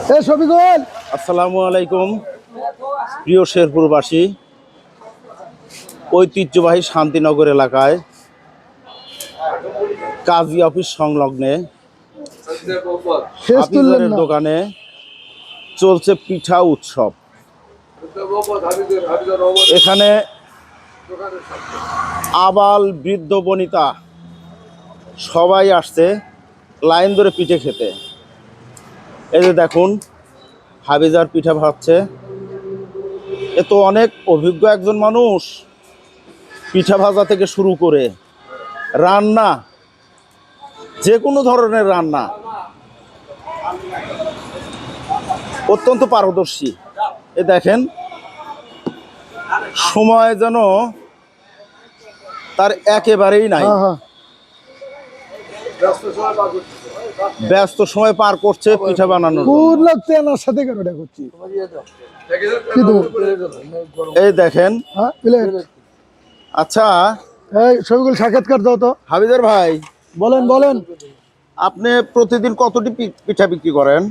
আসসালামু আলাইকুম প্রিয় শেরপুরবাসী। ঐতিহ্যবাহী শান্তিনগর এলাকায় কাজী অফিস সংলগ্নে হাফিজের দোকানে চলছে পিঠা উৎসব। এখানে আবাল বৃদ্ধ বনিতা সবাই আসছে লাইন ধরে পিঠে খেতে। এই যে দেখুন হাফিজার পিঠা ভাজছে। এ তো অনেক অভিজ্ঞ একজন মানুষ, পিঠা ভাজা থেকে শুরু করে রান্না, যে কোনো ধরনের রান্না অত্যন্ত পারদর্শী। এ দেখেন সময় যেন তার একেবারেই নাই, ব্যস্ত সময় পার করছে পিঠা বানানোর। এই দেখেন আচ্ছা সাক্ষাৎকার দাও তো। হাফিজার ভাই বলেন। আপনি প্রতিদিন কতটি পিঠা বিক্রি করেন?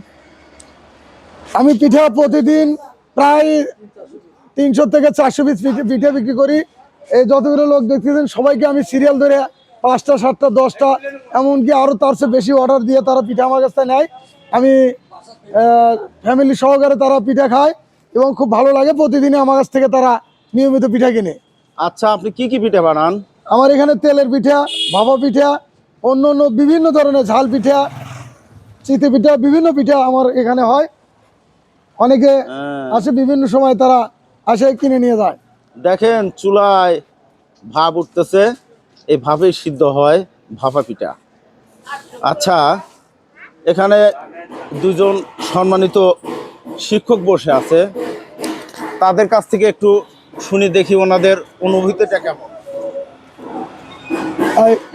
আমি পিঠা প্রতিদিন প্রায় 300 থেকে 400 পিস পিঠা বিক্রি করি। এই যতগুলো লোক দেখতেছেন সবাইকে আমি সিরিয়াল ধরে 5টা 7টা 10টা এমনকি আরো তার চেয়ে বেশি অর্ডার দিয়ে তারা পিঠা আমার কাছে নেয়। আমি ফ্যামিলি সহকারে তারা পিঠা খায় এবং খুব ভালো লাগে। প্রতিদিনই আমার কাছ থেকে তারা নিয়মিত পিঠা কিনে। আচ্ছা, আপনি কি কি পিঠা বানান? আমার এখানে তেলের পিঠা, ভাপা পিঠা, অন্য বিভিন্ন ধরনের ঝাল পিঠা, চিতই পিঠা, বিভিন্ন পিঠা আমার এখানে হয়। অনেকে আসে বিভিন্ন সময়, তারা আসে কিনে নিয়ে যায়। দেখেন চুলায় ভাপ উঠতেছে, এই ভাপে সিদ্ধ হয় ভাপা পিঠা। আচ্ছা, এখানে দুজন সম্মানিত শিক্ষক বসে আছে, তাদের কাছ থেকে একটু শুনি দেখি ওনাদের অনুভূতিটা কেমন।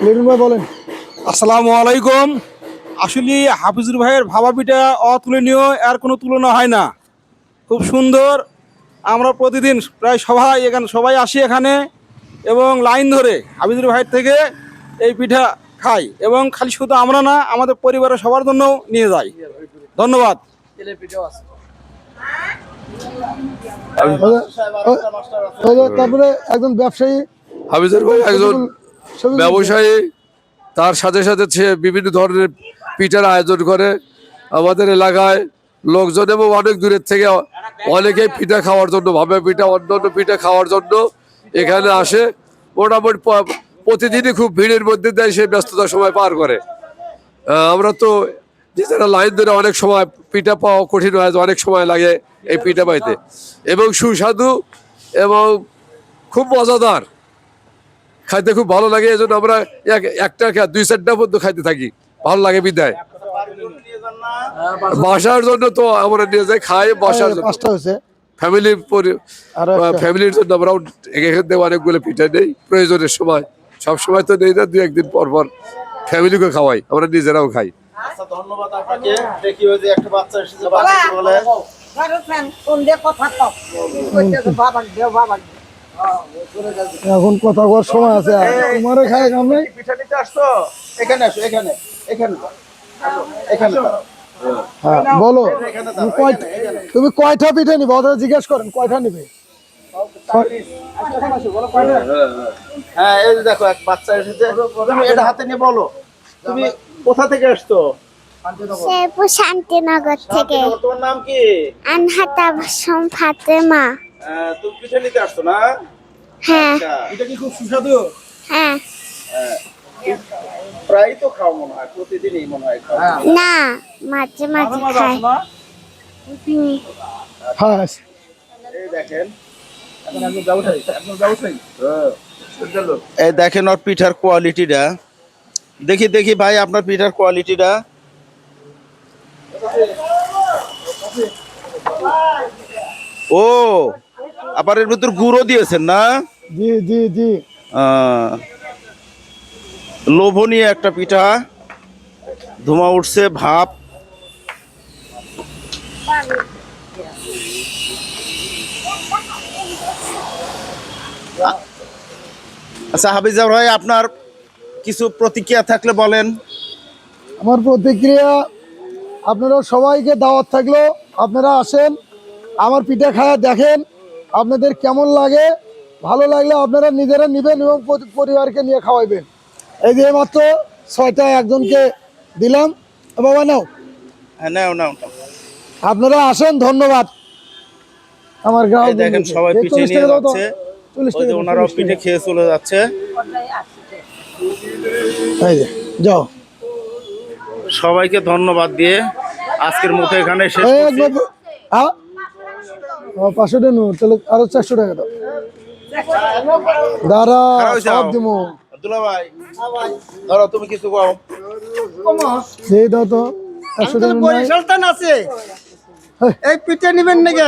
লিটন ভাই বলেন। আসসালামু আলাইকুম। আসলে হাফিজুর ভাইয়ের ভাপা পিঠা অতুলনীয়, এর কোনো তুলনা হয় না। খুব সুন্দর। আমরা প্রতিদিন প্রায় সবাই আসি এখানে এবং লাইন ধরে হাফিজুর ভাইয়ের থেকে এই পিঠা খাই, এবং খালি শুধু আমরা না, আমাদের পরিবারের সবার জন্য নিয়ে যাই। ধন্যবাদ। তারপরে একজন ব্যবসায়ী, হাফিজুর ভাই একজন ব্যবসায়ী, তার সাথে সাথে সে বিভিন্ন ধরনের পিঠার আয়োজন করে। আমাদের এলাকায় লোকজন এবং অনেক দূরের থেকে অনেকেই পিঠা খাওয়ার জন্য, ভাপা পিঠা অন্যান্য পিঠা খাওয়ার জন্য এখানে আসে। মোটামুটি প্রতিদিনই খুব ভিড়ের মধ্যে দেয়, সে ব্যস্ততার সময় পার করে। আমরা তো নিজেরা লাইন ধরে অনেক সময় পিঠা পাওয়া কঠিন হয়, অনেক সময় লাগে এই পিঠা পাইতে, এবং সুস্বাদু এবং খুব মজাদার, খাইতে খুব ভালো লাগে। এই জন্য আমরা একটা 2-4টা পর্যন্ত খাইতে থাকি, ভালো লাগে বিদায়। বাসার জন্য তো আমরা নিয়ে যাই, খাই বাসার জন্য। ফ্যামিলির জন্য আমরাও এখান থেকে অনেকগুলো পিঠা নেই প্রয়োজনের সময়। সব সময় তো নেই না, 2-1 দিন পর পর ফ্যামিলিকে খাওয়াই, আমরা নিজেরাও খাই। ধন্যবাদ আপনাকে। দেখি ওই যে একটা বাচ্চা এসেছে, বলে এখন কথা বলার সময় আছে, তোমারও খায় কাম নাই। পিঠা নিতে আসছো? এখানে আসো, এখানে এখানে এখানে। হ্যাঁ বলো, তুমি কয়টা পিঠা নিবে? ওদের জিজ্ঞেস করেন কয়টা নিবে। হ্যাঁ, এই যে দেখো এক বাচ্চা এসেছে, তুমি এটা হাতে নিয়ে বলো তুমি কোথা থেকে আসছো? শেরপুর শান্তিনগর থেকে। তোমার নাম কি? আনহাতা ফাতেমা। তুমি পিঠা নিতে আসছো না? হ্যাঁ। এটা কি খুব সুস্বাদু? হ্যাঁ। প্রায় তো খাও মনে হয়, প্রতিদিনই মনে হয় খাও। না, মাঝে মাঝে খাই। হ্যাঁ, এই দেখেন, এই দেখেন ওর পিঠার কোয়ালিটিটা। দেখি ভাই আপনার পিঠার কোয়ালিটিটা। ও, আবার এর ভিতর গুঁড়ো দিয়েছেন না? জি জি জি। লোভনীয় একটা পিঠা, ধোঁয়া উঠছে, ভাপ। আচ্ছা হাফিজা ভাই, আপনার কিছু প্রতিক্রিয়া থাকলে বলেন। আমার প্রতিক্রিয়া, আপনারা সবাইকে দাওয়াত থাকলো, আপনারা আসেন, আমার পিঠা খায়া দেখেন আপনাদের কেমন লাগে। ভালো লাগলে আপনারা নিজেরা নেবেন এবং পরিবারকে নিয়ে খাওয়াইবেন। এই যে মাত্র 6টা একজনকে দিলাম। বাবা নাও, হ্যাঁ, নাও নাও নাও। আপনারা আসেন, ধন্যবাদ। আমার এই গ্রাহক দেখেন সবাই পিঠে নিয়ে যাচ্ছে, ওই যে ওনারাও পিঠে খেয়ে চলে যাচ্ছে। যাও সবাইকে ধন্যবাদ দিয়ে আজকের মতো এখানে শেষ করছি। 500 টাকা নো, তাহলে আরো 400 টাকা দাও। দাঁড়া, খারাপ হয়েছে সব আও। দিমু। আব্দুল্লাহ ভাই, ধরো তুমি কিছু কও। এই দাও তো 100 টাকা নাই। সুলতান আছে হ্যাঁ। এই পিঠে নিবেন নাকি